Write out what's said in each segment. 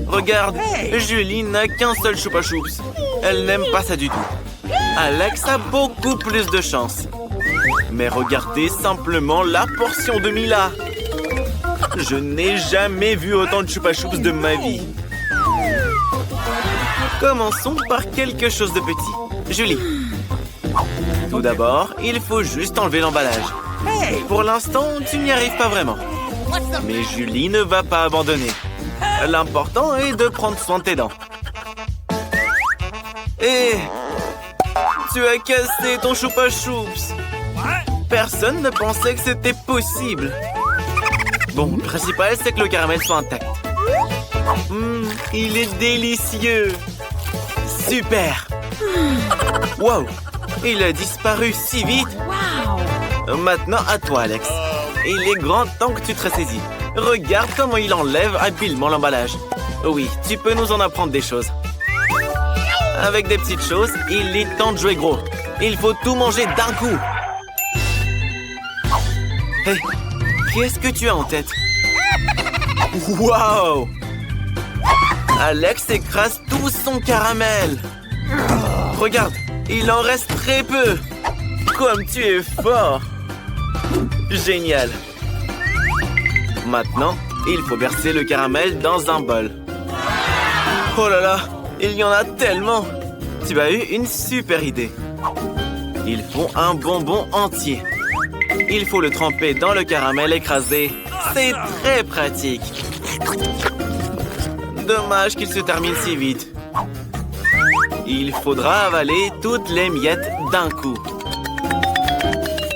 Regarde, Julie n'a qu'un seul Choupa Choups. Elle n'aime pas ça du tout. Alex a beaucoup plus de chance. Mais regardez simplement la portion de Mila. Je n'ai jamais vu autant de Choupa Choups de ma vie. Commençons par quelque chose de petit. Julie. Tout d'abord, il faut juste enlever l'emballage. Pour l'instant, tu n'y arrives pas vraiment. Mais Julie ne va pas abandonner. L'important est de prendre soin de tes dents. Et tu as cassé ton Choupa Choups. Personne ne pensait que c'était possible. Bon, le principal, c'est que le caramel soit intact. Il est délicieux. Super. Wow, il a disparu si vite. Maintenant, à toi, Alex. Il est grand temps que tu te ressaisis. Regarde comment il enlève habilement l'emballage. Oui, tu peux nous en apprendre des choses. Avec des petites choses, il est temps de jouer gros. Il faut tout manger d'un coup. Hé, qu'est-ce que tu as en tête? Wow! Alex écrase tout son caramel. Regarde, il en reste très peu. Comme tu es fort. Génial. Maintenant, il faut verser le caramel dans un bol. Oh là là, il y en a tellement. Tu as eu une super idée. Il faut un bonbon entier. Il faut le tremper dans le caramel écrasé. C'est très pratique. Dommage qu'il se termine si vite. Il faudra avaler toutes les miettes d'un coup.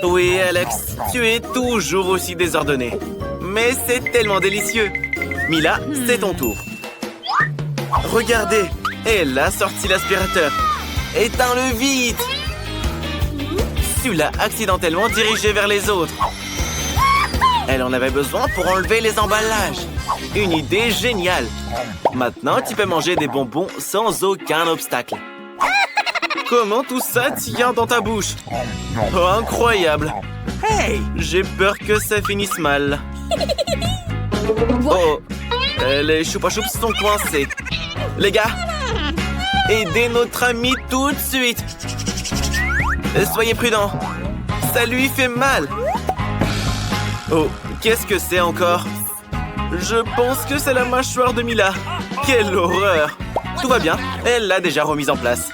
Oui, Alex, tu es toujours aussi désordonné. Mais c'est tellement délicieux. Mila, c'est ton tour. Regardez, elle a sorti l'aspirateur. Éteins-le vite. Tu l'as accidentellement dirigé vers les autres. Elle en avait besoin pour enlever les emballages. Une idée géniale. Maintenant, tu peux manger des bonbons sans aucun obstacle. Comment tout ça tient dans ta bouche? Oh, incroyable. Hey, j'ai peur que ça finisse mal. Oh, les Choupa Choups sont coincés. Les gars, aidez notre ami tout de suite. Soyez prudents. Ça lui fait mal. Oh, qu'est-ce que c'est encore? Je pense que c'est la mâchoire de Mila. Quelle horreur. Tout va bien, elle l'a déjà remise en place.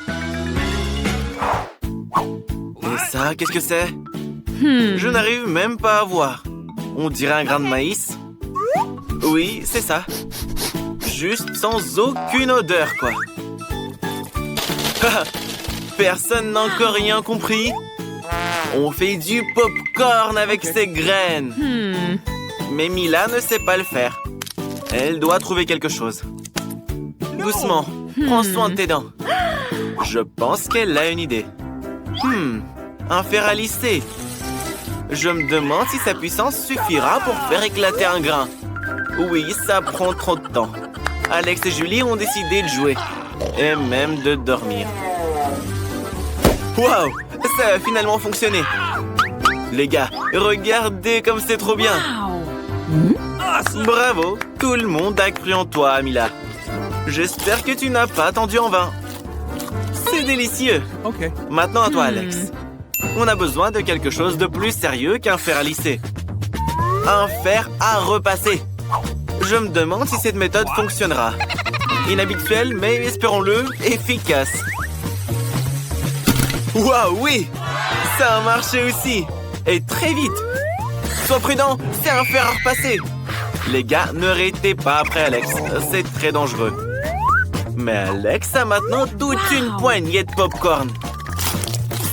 Et ça, qu'est-ce que c'est? Je n'arrive même pas à voir. On dirait un grain de maïs. Oui, c'est ça. Juste sans aucune odeur, quoi. Personne n'a encore rien compris. On fait du pop-corn avec ces graines. Mais Mila ne sait pas le faire. Elle doit trouver quelque chose. Doucement, prends soin de tes dents. Je pense qu'elle a une idée. Un fer à lisser. Je me demande si sa puissance suffira pour faire éclater un grain. Oui, ça prend trop de temps. Alex et Julie ont décidé de jouer. Et même de dormir. Waouh! Ça a finalement fonctionné. Les gars, regardez comme c'est trop bien. Bravo! Tout le monde a cru en toi, Mila. J'espère que tu n'as pas attendu en vain. C'est délicieux. Maintenant à toi, Alex. On a besoin de quelque chose de plus sérieux qu'un fer à lisser. Un fer à repasser. Je me demande si cette méthode fonctionnera. Inhabituelle, mais espérons-le, efficace. Waouh, oui! Ça a marché aussi. Et très vite. Sois prudent, c'est un fer à repasser. Les gars, ne arrêtez pas après Alex. C'est très dangereux. Mais Alex a maintenant toute une poignée de pop-corn.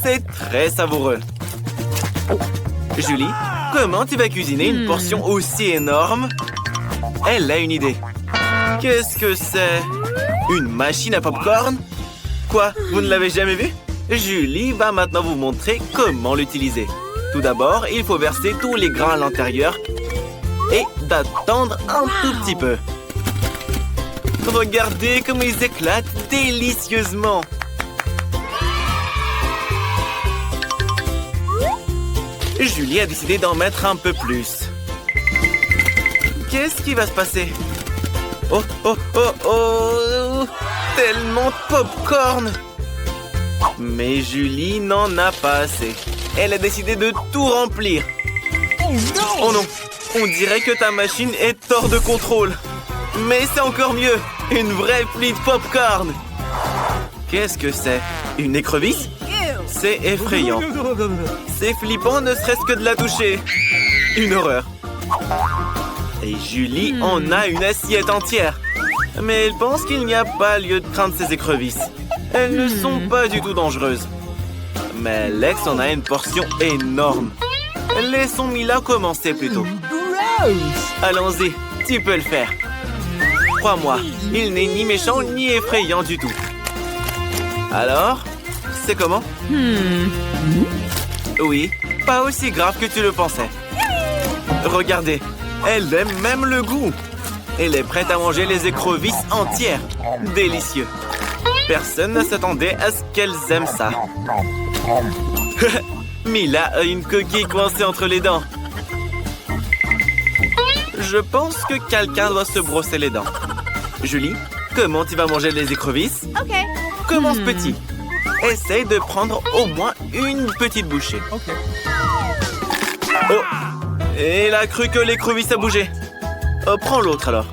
C'est très savoureux. Julie, comment tu vas cuisiner une portion aussi énorme? Elle a une idée. Qu'est-ce que c'est? Une machine à pop-corn? Quoi? Vous ne l'avez jamais vue? Julie va maintenant vous montrer comment l'utiliser. Tout d'abord, il faut verser tous les grains à l'intérieur et d'attendre un tout petit peu. Regardez comme ils éclatent délicieusement. Julie a décidé d'en mettre un peu plus. Qu'est-ce qui va se passer? Oh, oh, oh, oh! Tellement de pop-corn! Mais Julie n'en a pas assez. Elle a décidé de tout remplir. Oh non! On dirait que ta machine est hors de contrôle. Mais c'est encore mieux! Une vraie pluie de pop-corn! Qu'est-ce que c'est? Une écrevisse? C'est effrayant. C'est flippant ne serait-ce que de la toucher. Une horreur. Et Julie en a une assiette entière. Mais elle pense qu'il n'y a pas lieu de craindre ces écrevisses. Elles ne sont pas du tout dangereuses. Mais Alex en a une portion énorme. Laissons Mila commencer plutôt. Allons-y, tu peux le faire. Crois-moi, il n'est ni méchant ni effrayant du tout. Alors, c'est comment? Oui, pas aussi grave que tu le pensais. Regardez, elle aime même le goût. Elle est prête à manger les écrevisses entières. Délicieux. Personne ne s'attendait à ce qu'elles aiment ça. Mila a une coquille coincée entre les dents. Je pense que quelqu'un doit se brosser les dents. Julie, comment tu vas manger les écrevisses? OK. Commence petit. Essaye de prendre au moins une petite bouchée. Oh! Et elle a cru que l'écrevisse a bougé. Oh, prends l'autre alors.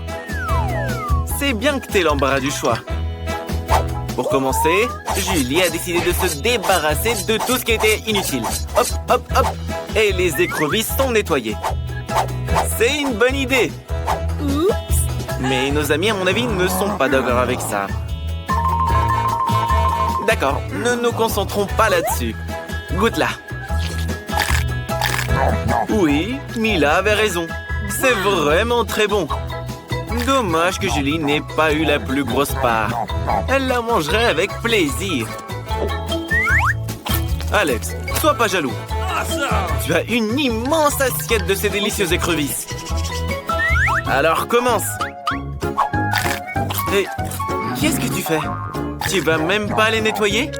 C'est bien que t'aies l'embarras du choix. Pour commencer, Julie a décidé de se débarrasser de tout ce qui était inutile. Hop, hop, hop. Et les écrevisses sont nettoyées. C'est une bonne idée. Mais nos amis, à mon avis, ne sont pas d'accord avec ça. D'accord, ne nous concentrons pas là-dessus. Goûte-la. Oui, Mila avait raison. C'est vraiment très bon. Dommage que Julie n'ait pas eu la plus grosse part. Elle la mangerait avec plaisir. Alex, sois pas jaloux. Tu as une immense assiette de ces délicieuses écrevisses. Alors commence. Et qu'est-ce que tu fais? Tu vas même pas les nettoyer?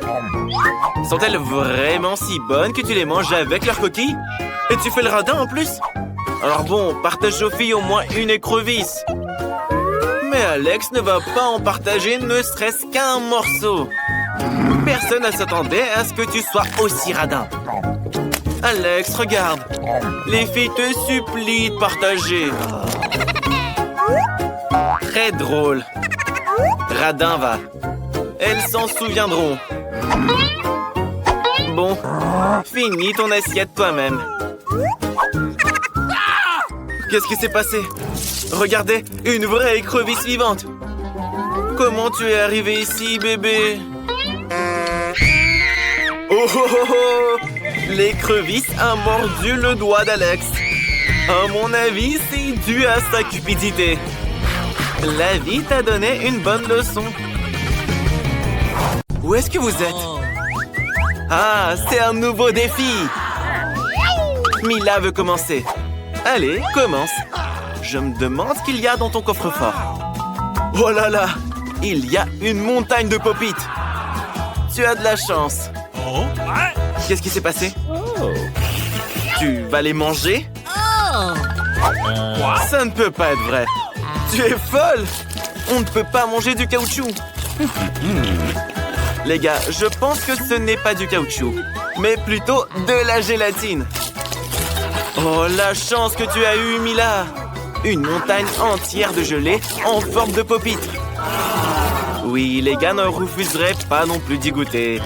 Sont-elles vraiment si bonnes que tu les manges avec leurs coquilles? Et tu fais le radin en plus? Alors bon, partage aux filles au moins une écrevisse. Mais Alex ne va pas en partager ne serait-ce qu'un morceau. Personne ne s'attendait à ce que tu sois aussi radin. Alex, regarde. Les filles te supplient de partager. Très drôle. Radin va. Elles s'en souviendront. Bon, finis ton assiette toi-même. Qu'est-ce qui s'est passé? Regardez, une vraie écrevisse vivante. Comment tu es arrivé ici, bébé? Oh, oh, oh, oh. L'écrevisse a mordu le doigt d'Alex. À mon avis, c'est dû à sa cupidité. La vie t'a donné une bonne leçon. Où est-ce que vous êtes? Ah, c'est un nouveau défi. Mila veut commencer. Allez, commence. Je me demande ce qu'il y a dans ton coffre-fort. Oh là là, il y a une montagne de pop-it. Tu as de la chance. Qu'est-ce qui s'est passé? Tu vas les manger? Ça ne peut pas être vrai. Tu es folle. On ne peut pas manger du caoutchouc. Les gars, je pense que ce n'est pas du caoutchouc, mais plutôt de la gélatine. Oh, la chance que tu as eue, Mila! Une montagne entière de gelée en forme de pop-it. Oui, les gars ne refuseraient pas non plus d'y goûter.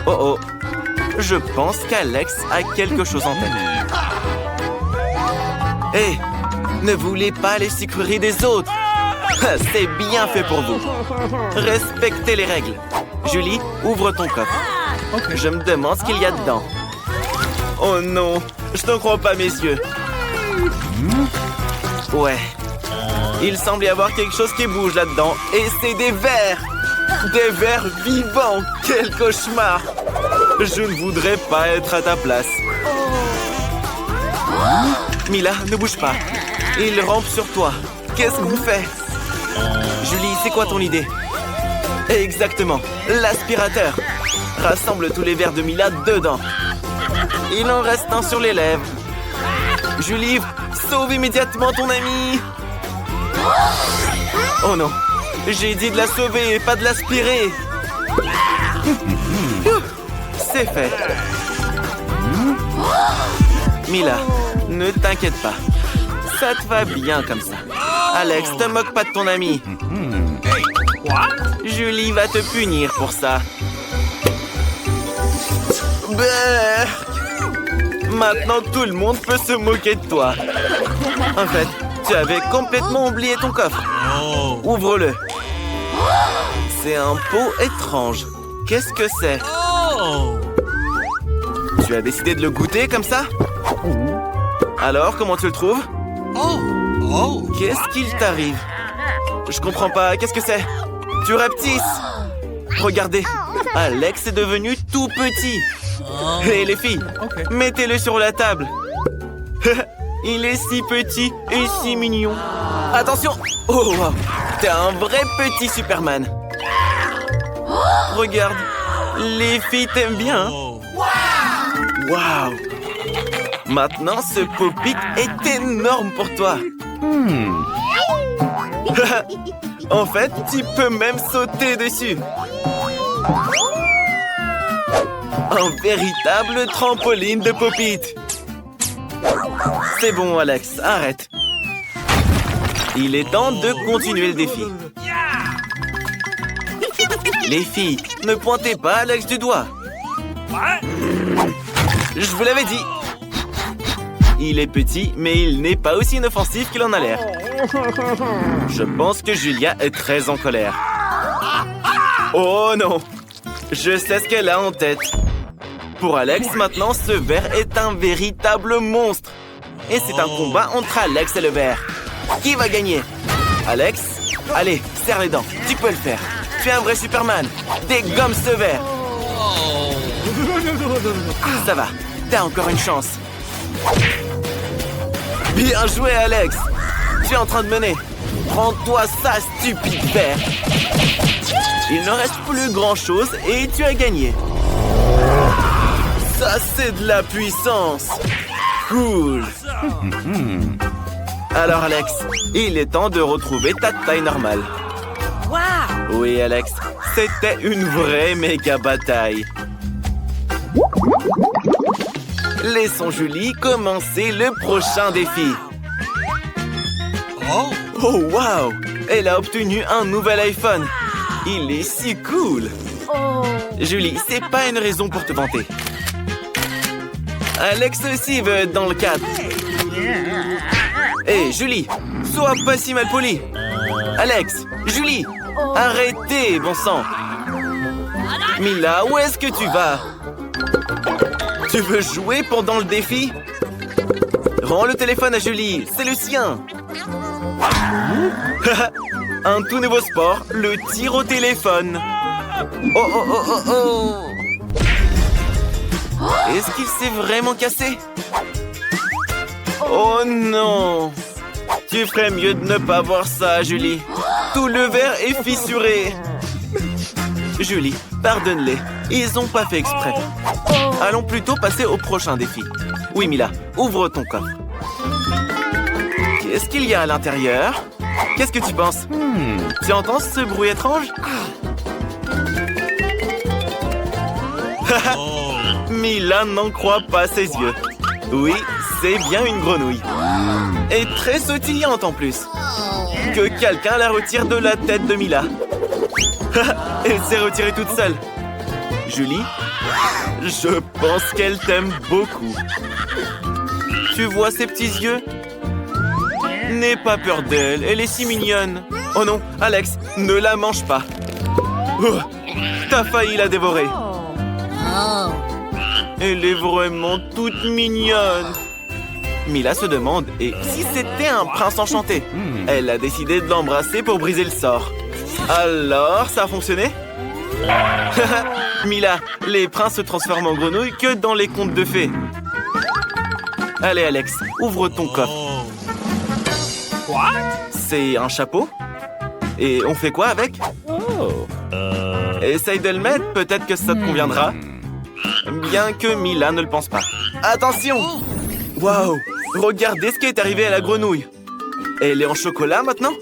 Oh oh, je pense qu'Alex a quelque chose en tête. Hé, ne voulez pas les sucreries des autres. C'est bien fait pour vous. Respectez les règles. Julie, ouvre ton coffre. Je me demande ce qu'il y a dedans. Oh non, je ne crois pas, messieurs. Ouais. Il semble y avoir quelque chose qui bouge là-dedans. Et c'est des vers. Des vers vivants. Quel cauchemar. Je ne voudrais pas être à ta place. Mila, ne bouge pas. Il rampe sur toi. Qu'est-ce qu'on fait? Julie, c'est quoi ton idée? Exactement, l'aspirateur. Rassemble tous les verres de Mila dedans. Il en reste un sur les lèvres. Julie, sauve immédiatement ton ami. Oh non, j'ai dit de la sauver et pas de l'aspirer. C'est fait. Mila, ne t'inquiète pas. Ça te va bien comme ça. Alex, te moque pas de ton ami. Julie va te punir pour ça. Berk! Maintenant, tout le monde peut se moquer de toi. En fait, tu avais complètement oublié ton coffre. Ouvre-le. C'est un pot étrange. Qu'est-ce que c'est? Tu as décidé de le goûter comme ça? Alors, comment tu le trouves? Qu'est-ce qu'il t'arrive? Je comprends pas. Qu'est-ce que c'est? Tu rapetisses. Regardez, Alex est devenu tout petit. Hé, les filles, mettez-le sur la table. Il est si petit et si mignon. Attention! Oh, wow. T'es un vrai petit Superman. Regarde, les filles t'aiment bien. Waouh! Maintenant, ce Pop-It est énorme pour toi. En fait, tu peux même sauter dessus. Un véritable trampoline de Pop-It. C'est bon, Alex, arrête. Il est temps de continuer le défi. Les filles, ne pointez pas Alex du doigt. Je vous l'avais dit. Il est petit, mais il n'est pas aussi inoffensif qu'il en a l'air. Je pense que Julia est très en colère. Oh non! Je sais ce qu'elle a en tête. Pour Alex, maintenant, ce verre est un véritable monstre. Et c'est un combat entre Alex et le verre. Qui va gagner? Alex? Allez, serre les dents. Tu peux le faire. Tu es un vrai Superman. Dégomme ce verre. Ça va. T'as encore une chance. Bien joué, Alex. Tu es en train de mener. Prends-toi ça, stupide verre. Il ne reste plus grand-chose et tu as gagné. Ça, c'est de la puissance. Cool. Alors, Alex, il est temps de retrouver ta taille normale. Wow. Oui, Alex, c'était une vraie méga bataille. Laissons Julie commencer le prochain défi. Oh, wow! Elle a obtenu un nouvel iPhone. Il est si cool. Julie, c'est pas une raison pour te vanter. Alex aussi veut être dans le cadre. Hé, Julie, sois pas si mal poli. Alex, Julie, arrêtez, bon sang. Mila, où est-ce que tu vas? Tu veux jouer pendant le défi? Rends le téléphone à Julie, c'est le sien. Un tout nouveau sport, le tir au téléphone. Oh, oh, oh, oh, oh. Est-ce qu'il s'est vraiment cassé? Oh non! Tu ferais mieux de ne pas voir ça, Julie. Tout le verre est fissuré. Julie, pardonne-les. Ils n'ont pas fait exprès. Allons plutôt passer au prochain défi. Oui, Mila, ouvre ton coffre. Qu'est-ce qu'il y a à l'intérieur? Qu'est-ce que tu penses? Tu entends ce bruit étrange? Mila n'en croit pas ses yeux. Oui, c'est bien une grenouille. Et très sautillante en plus. Que quelqu'un la retire de la tête de Mila. Elle s'est retirée toute seule. Julie, je pense qu'elle t'aime beaucoup. Tu vois ses petits yeux? N'aie pas peur d'elle, elle est si mignonne. Oh non, Alex, ne la mange pas. Oh, t'as failli la dévorer. Elle est vraiment toute mignonne. Mila se demande, et si c'était un prince enchanté? Elle a décidé de l'embrasser pour briser le sort. Alors, ça a fonctionné? Mila, les princes se transforment en grenouilles que dans les contes de fées. Allez, Alex, ouvre ton coffre. C'est un chapeau? Et on fait quoi avec? Essaye de le mettre, peut-être que ça te conviendra. Bien que Mila ne le pense pas. Attention! Waouh! Regardez ce qui est arrivé à la grenouille. Elle est en chocolat maintenant?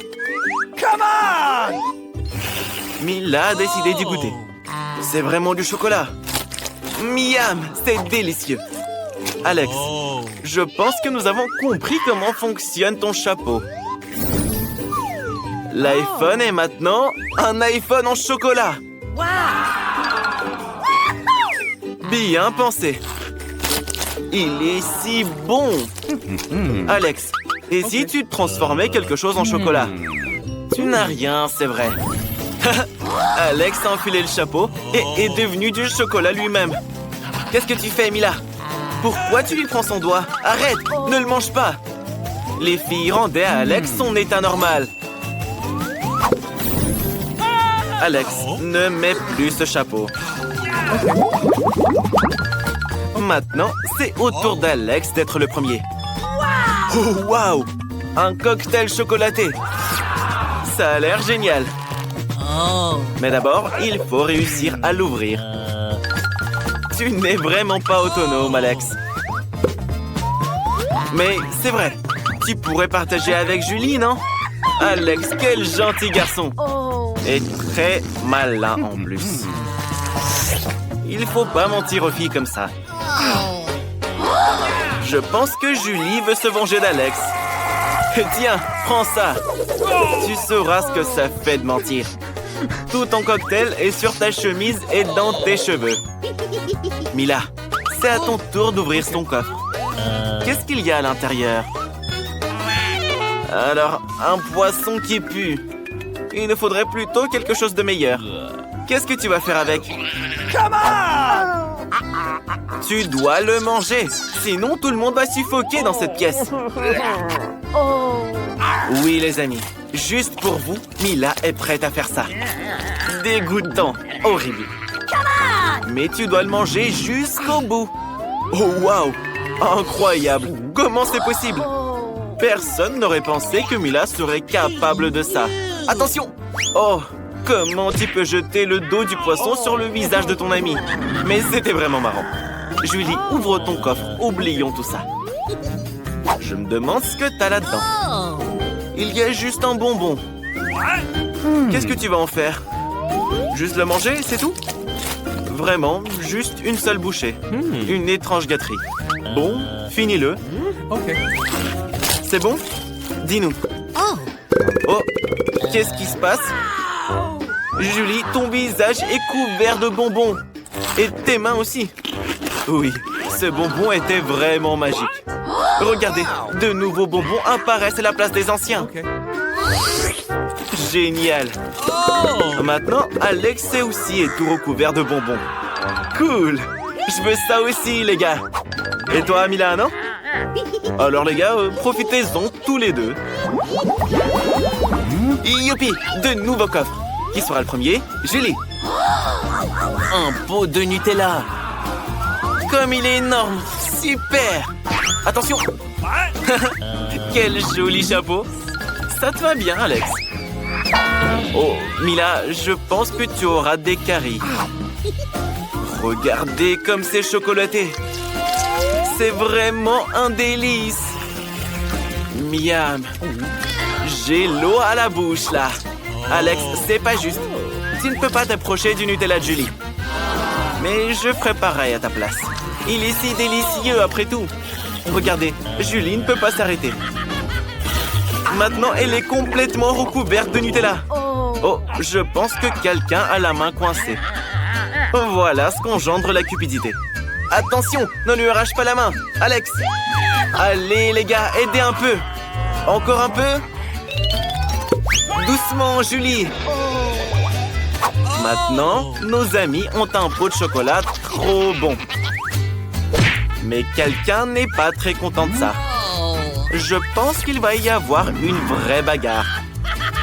Mila a décidé d'y goûter. C'est vraiment du chocolat. Miam, c'est délicieux. Alex, je pense que nous avons compris comment fonctionne ton chapeau. L'iPhone est maintenant un iPhone en chocolat. Bien pensé. Il est si bon. Alex, et si tu transformais quelque chose en chocolat? Tu n'as rien, c'est vrai. Alex a enfilé le chapeau et est devenu du chocolat lui-même. Qu'est-ce que tu fais, Mila? Pourquoi tu lui prends son doigt? Arrête, ne le mange pas. Les filles rendaient à Alex son état normal. Alex, ne mets plus ce chapeau. Maintenant, c'est au tour d'Alex d'être le premier. Oh, wow! Un cocktail chocolaté. Ça a l'air génial. Mais d'abord, il faut réussir à l'ouvrir. Tu n'es vraiment pas autonome, Alex. Mais c'est vrai, tu pourrais partager avec Julie, non? Alex, quel gentil garçon. Et très malin en plus. Il faut pas mentir aux filles comme ça. Je pense que Julie veut se venger d'Alex. Tiens, prends ça. Tu sauras ce que ça fait de mentir. Tout ton cocktail est sur ta chemise et dans tes cheveux. Mila, c'est à ton tour d'ouvrir ton coffre. Qu'est-ce qu'il y a à l'intérieur? Alors, un poisson qui pue. Il nous faudrait plutôt quelque chose de meilleur. Qu'est-ce que tu vas faire avec? Tu dois le manger. Sinon, tout le monde va suffoquer dans cette pièce. Oui, les amis. Juste pour vous, Mila est prête à faire ça. Dégoûtant. Horrible. Mais tu dois le manger jusqu'au bout. Oh, wow! Incroyable! Comment c'est possible? Personne n'aurait pensé que Mila serait capable de ça. Attention! Oh! Comment tu peux jeter le dos du poisson sur le visage de ton ami? Mais c'était vraiment marrant. Julie, ouvre ton coffre. Oublions tout ça. Je me demande ce que t'as là-dedans. Il y a juste un bonbon. Qu'est-ce que tu vas en faire? Juste le manger, c'est tout? Vraiment, juste une seule bouchée. Une étrange gâterie. Bon, finis-le. C'est bon? Dis-nous. Oh, qu'est-ce qui se passe? Julie, ton visage est couvert de bonbons. Et tes mains aussi. Oui, ce bonbon était vraiment magique. Regardez, de nouveaux bonbons apparaissent à la place des anciens. Génial. Maintenant, Alex aussi est tout recouvert de bonbons. Cool. Je veux ça aussi, les gars. Et toi, Mila, non? Alors, les gars, profitez-en tous les deux. Youpi, de nouveaux coffres. Qui sera le premier? Julie. Un pot de Nutella. Comme il est énorme. Super. Attention. Quel joli chapeau. Ça te va bien, Alex. Oh, Mila, je pense que tu auras des caries. Regardez comme c'est chocolaté. C'est vraiment un délice. Miam. J'ai l'eau à la bouche, là. Alex, c'est pas juste. Tu ne peux pas t'approcher du Nutella de Julie. Mais je ferai pareil à ta place. Il est si délicieux après tout. Regardez, Julie ne peut pas s'arrêter. Maintenant, elle est complètement recouverte de Nutella. Oh, je pense que quelqu'un a la main coincée. Voilà ce qu'engendre la cupidité. Attention, ne lui arrache pas la main. Alex. Allez, les gars, aidez un peu. Encore un peu. Doucement, Julie. Maintenant, nos amis ont un pot de chocolat trop bon. Mais quelqu'un n'est pas très content de ça. Je pense qu'il va y avoir une vraie bagarre.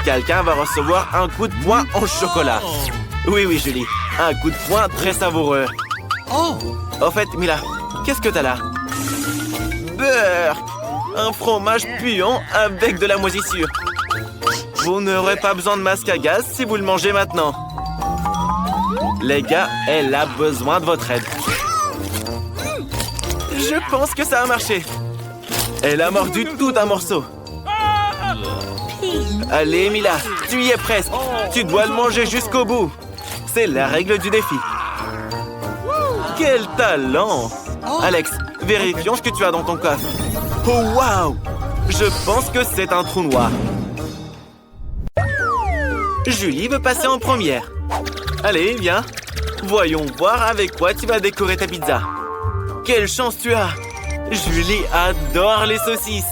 Quelqu'un va recevoir un coup de poing en chocolat. Oui, oui, Julie. Un coup de poing très savoureux. Au fait, Mila, qu'est-ce que t'as là? Beurre! Un fromage puant avec de la moisissure. Vous n'aurez pas besoin de masque à gaz si vous le mangez maintenant. Les gars, elle a besoin de votre aide. Je pense que ça a marché. Elle a mordu tout un morceau. Allez, Mila, tu y es presque. Tu dois le manger jusqu'au bout. C'est la règle du défi. Quel talent! Alex, vérifions ce que tu as dans ton coffre. Oh, waouh! Je pense que c'est un trou noir. Julie veut passer en première. Allez, viens. Voyons voir avec quoi tu vas décorer ta pizza. Quelle chance tu as! Julie adore les saucisses.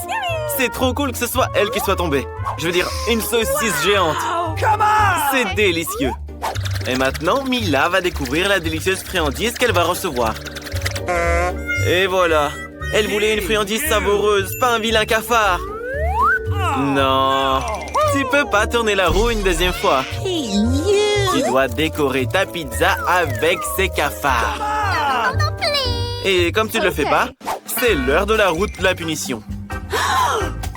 C'est trop cool que ce soit elle qui soit tombée. Je veux dire, une saucisse géante. C'est délicieux. Et maintenant, Mila va découvrir la délicieuse friandise qu'elle va recevoir. Et voilà. Elle voulait une friandise savoureuse, pas un vilain cafard. Non. Tu peux pas tourner la roue une deuxième fois. Tu dois décorer ta pizza avec ces cafards. Et comme tu ne le fais pas, c'est l'heure de la route de la punition.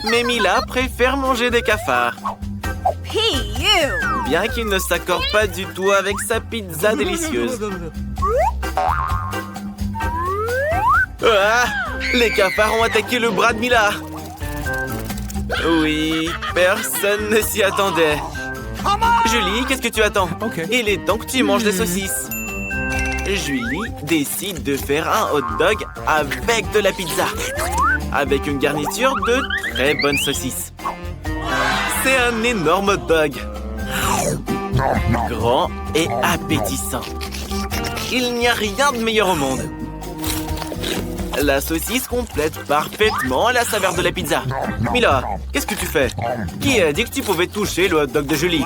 Mais Mila préfère manger des cafards. Bien qu'il ne s'accorde pas du tout avec sa pizza délicieuse. Ah! Les cafards ont attaqué le bras de Mila. Oui, personne ne s'y attendait. Julie, qu'est-ce que tu attends? Il est temps que tu manges des saucisses. Julie décide de faire un hot dog avec de la pizza. Avec une garniture de très bonnes saucisses. C'est un énorme hot dog. Grand et appétissant. Il n'y a rien de meilleur au monde. La saucisse complète parfaitement la saveur de la pizza. Mila, qu'est-ce que tu fais? Qui a dit que tu pouvais toucher le hot dog de Julie?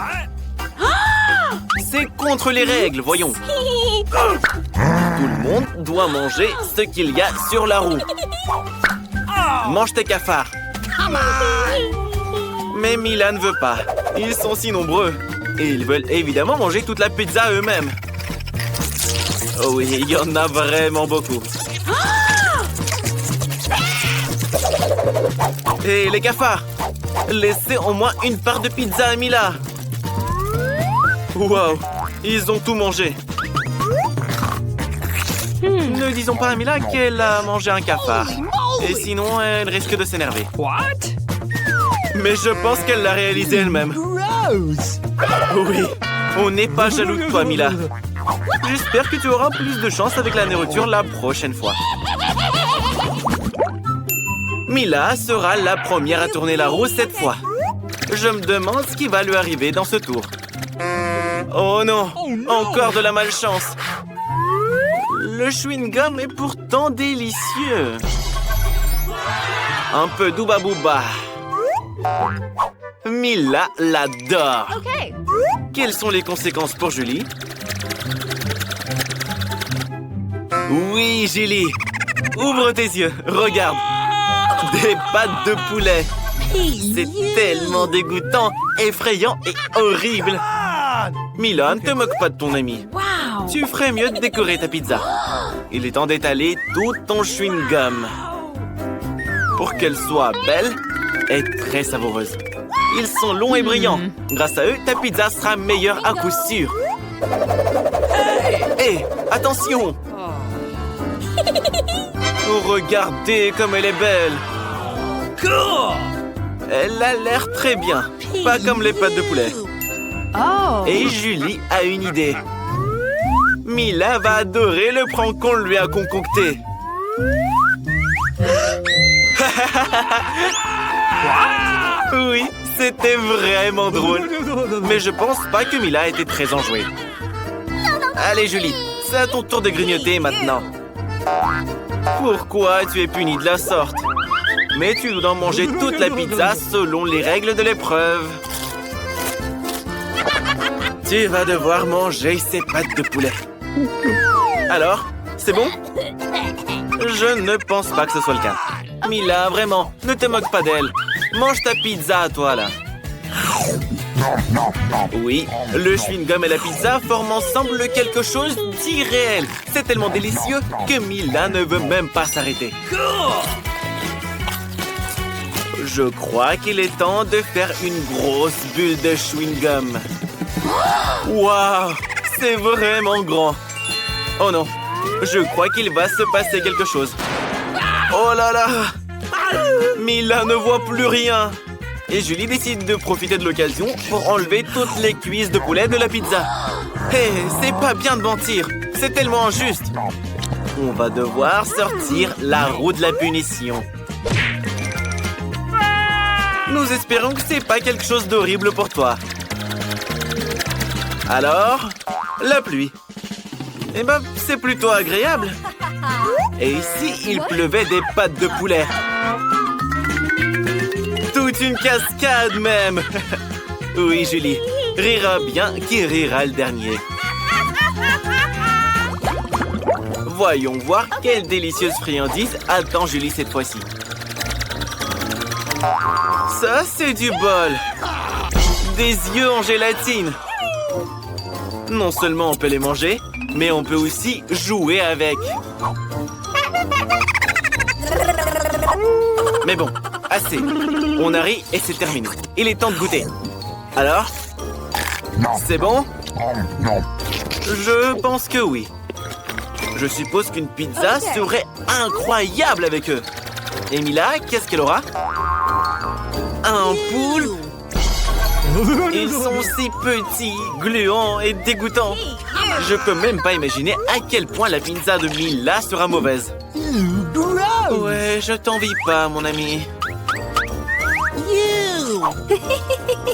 C'est contre les règles, voyons. Tout le monde doit manger ce qu'il y a sur la roue. Mange tes cafards. Mais Mila ne veut pas. Ils sont si nombreux. Et ils veulent évidemment manger toute la pizza eux-mêmes. Oh oui, il y en a vraiment beaucoup. Et les cafards, laissez au moins une part de pizza à Mila. Wow, ils ont tout mangé. Ne disons pas à Mila qu'elle a mangé un cafard. Et sinon, elle risque de s'énerver. Mais je pense qu'elle l'a réalisé elle-même. Oui, on n'est pas jaloux de toi, Mila. J'espère que tu auras plus de chance avec la nourriture la prochaine fois. Mila sera la première à tourner la roue cette fois. Je me demande ce qui va lui arriver dans ce tour. Oh non, encore de la malchance. Le chewing-gum est pourtant délicieux. Un peu d'ouba booba. Mila l'adore. Quelles sont les conséquences pour Julie? Oui, Julie. Ouvre tes yeux, regarde. Des pâtes de poulet. C'est tellement dégoûtant, effrayant et horrible. Mila, ne te moque pas de ton ami. Tu ferais mieux de décorer ta pizza. Il est temps d'étaler tout ton chewing-gum. Pour qu'elle soit belle et très savoureuse. Ils sont longs et brillants. Grâce à eux, ta pizza sera meilleure à coup sûr. Hé, attention! Oh, regardez comme elle est belle. Elle a l'air très bien. Pas comme les pâtes de poulet. Et Julie a une idée. Mila va adorer le prank qu'on lui a concocté. Oui, c'était vraiment drôle. Mais je pense pas que Mila était très enjouée. Allez, Julie, c'est à ton tour de grignoter maintenant. Pourquoi tu es punie de la sorte? Mais tu dois manger toute la pizza selon les règles de l'épreuve. Tu vas devoir manger ces pâtes de poulet. Alors, c'est bon? Je ne pense pas que ce soit le cas. Mila, vraiment, ne te moque pas d'elle. Mange ta pizza, toi, là. Oui, le chewing-gum et la pizza forment ensemble quelque chose d'irréel. C'est tellement délicieux que Mila ne veut même pas s'arrêter. Je crois qu'il est temps de faire une grosse bulle de chewing-gum. Waouh, c'est vraiment grand. Oh non, je crois qu'il va se passer quelque chose. Oh là là! Mila ne voit plus rien. Et Julie décide de profiter de l'occasion pour enlever toutes les cuisses de poulet de la pizza. Hé, c'est pas bien de mentir. C'est tellement injuste. On va devoir sortir la roue de la punition. Nous espérons que c'est pas quelque chose d'horrible pour toi. Alors, la pluie. Eh ben, c'est plutôt agréable. Et ici, il pleuvait des pâtes de poulet. Toute une cascade même. Oui, Julie. Rira bien qui rira le dernier. Voyons voir quelle délicieuse friandise attend Julie cette fois-ci. Ça, c'est du bol. Des yeux en gélatine. Non seulement on peut les manger, mais on peut aussi jouer avec. Mais bon, assez. On a ri et c'est terminé. Il est temps de goûter. Alors? C'est bon? Je pense que oui. Je suppose qu'une pizza serait incroyable avec eux. Et Mila, qu'est-ce qu'elle aura? Un poule? Ils sont si petits, gluants et dégoûtants. Je peux même pas imaginer à quel point la pizza de Mila sera mauvaise. Ouais, je t'envie pas, mon ami.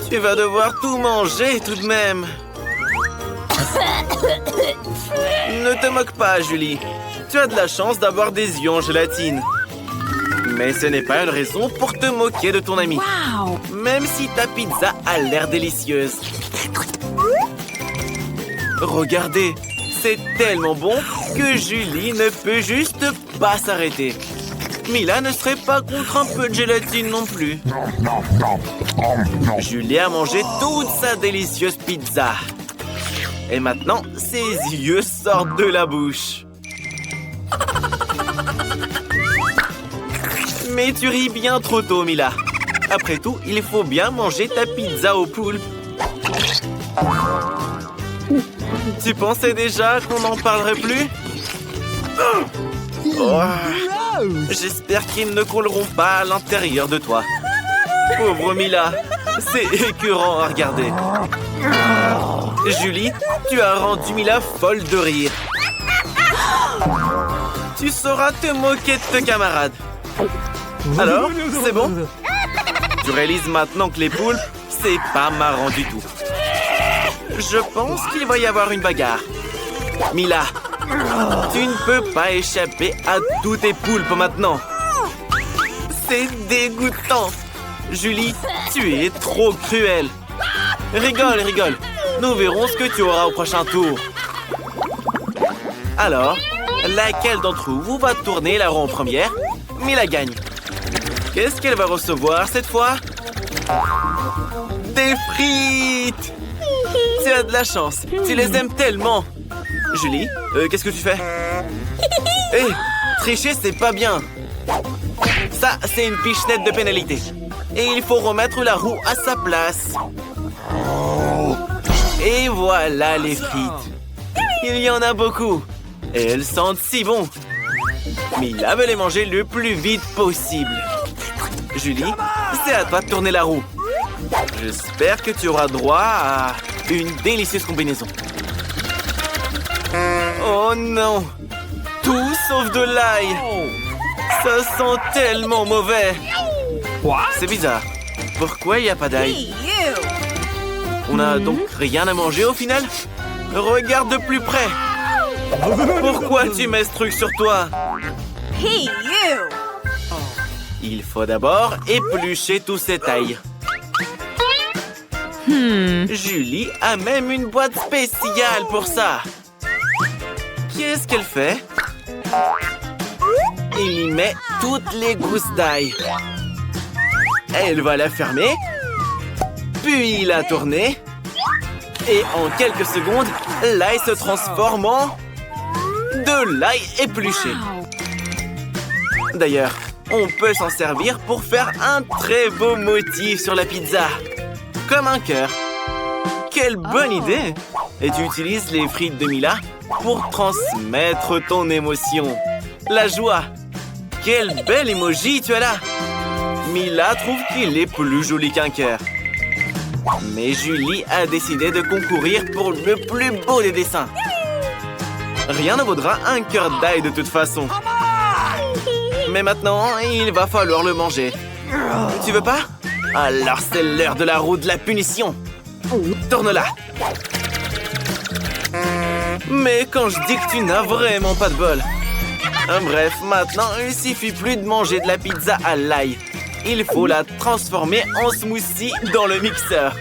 Tu vas devoir tout manger tout de même. Ne te moque pas, Julie. Tu as de la chance d'avoir des yeux en gélatine. Mais ce n'est pas une raison pour te moquer de ton ami. Wow. Même si ta pizza a l'air délicieuse. Regardez, c'est tellement bon que Julie ne peut juste pas s'arrêter. Mila ne serait pas contre un peu de gélatine non plus. Julie a mangé toute sa délicieuse pizza. Et maintenant, ses yeux sortent de la bouche. Mais tu ris bien trop tôt, Mila. Après tout, il faut bien manger ta pizza au poulpe. Tu pensais déjà qu'on n'en parlerait plus? Oh. J'espère qu'ils ne couleront pas à l'intérieur de toi. Pauvre Mila, c'est écœurant à regarder. Julie, tu as rendu Mila folle de rire. Tu sauras te moquer de tes camarades. Alors, c'est bon? Tu réalises maintenant que les poulpes, c'est pas marrant du tout. Je pense qu'il va y avoir une bagarre. Mila, tu ne peux pas échapper à tous tes poulpes maintenant. C'est dégoûtant. Julie, tu es trop cruelle. Rigole, rigole. Nous verrons ce que tu auras au prochain tour. Alors, laquelle d'entre vous va tourner la roue en première? Mila gagne. Qu'est-ce qu'elle va recevoir cette fois? Des frites! Tu as de la chance. Tu les aimes tellement. Julie, qu'est-ce que tu fais? Hé, tricher, c'est pas bien. Ça, c'est une pichenette de pénalité. Et il faut remettre la roue à sa place. Et voilà les frites. Il y en a beaucoup. Et elles sentent si bon. Mila veut les manger le plus vite possible. Julie, c'est à toi de tourner la roue. J'espère que tu auras droit à une délicieuse combinaison. Oh non! Tout sauf de l'ail! Ça sent tellement mauvais! C'est bizarre. Pourquoi il n'y a pas d'ail? On n'a donc rien à manger au final? Regarde de plus près! Pourquoi tu mets ce truc sur toi? Hey, you! Il faut d'abord éplucher tout cet ail. Julie a même une boîte spéciale pour ça. Qu'est-ce qu'elle fait? Elle y met toutes les gousses d'ail. Elle va la fermer, puis la tourner. Et en quelques secondes, l'ail se transforme en de l'ail épluché. D'ailleurs, on peut s'en servir pour faire un très beau motif sur la pizza. Comme un cœur. Quelle bonne idée! Et tu utilises les frites de Mila pour transmettre ton émotion. La joie. Quel bel emoji tu as là! Mila trouve qu'il est plus joli qu'un cœur. Mais Julie a décidé de concourir pour le plus beau des dessins. Rien ne vaudra un cœur d'ail de toute façon. Mais maintenant, il va falloir le manger. Tu veux pas? Alors c'est l'heure de la roue de la punition. Tourne-la. Mais quand je dis que tu n'as vraiment pas de bol. Bref, maintenant, il suffit plus de manger de la pizza à l'ail. Il faut la transformer en smoothie dans le mixeur.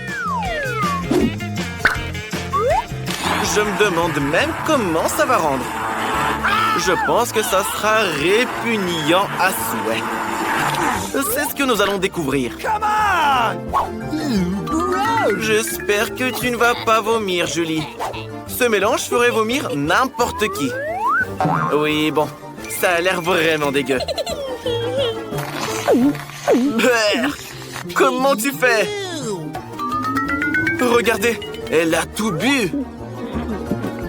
Je me demande même comment ça va rendre. Je pense que ça sera répugnant à souhait. C'est ce que nous allons découvrir. J'espère que tu ne vas pas vomir, Julie. Ce mélange ferait vomir n'importe qui. Oui, bon, ça a l'air vraiment dégueu. Brrr. Comment tu fais? Regardez, elle a tout bu.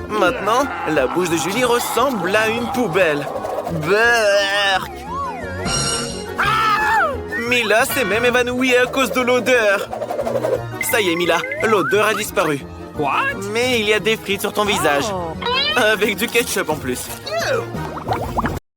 Maintenant, la bouche de Julie ressemble à une poubelle. Brrr. Mila s'est même évanouie à cause de l'odeur. Ça y est, Mila, l'odeur a disparu. Mais il y a des frites sur ton visage. Avec du ketchup en plus.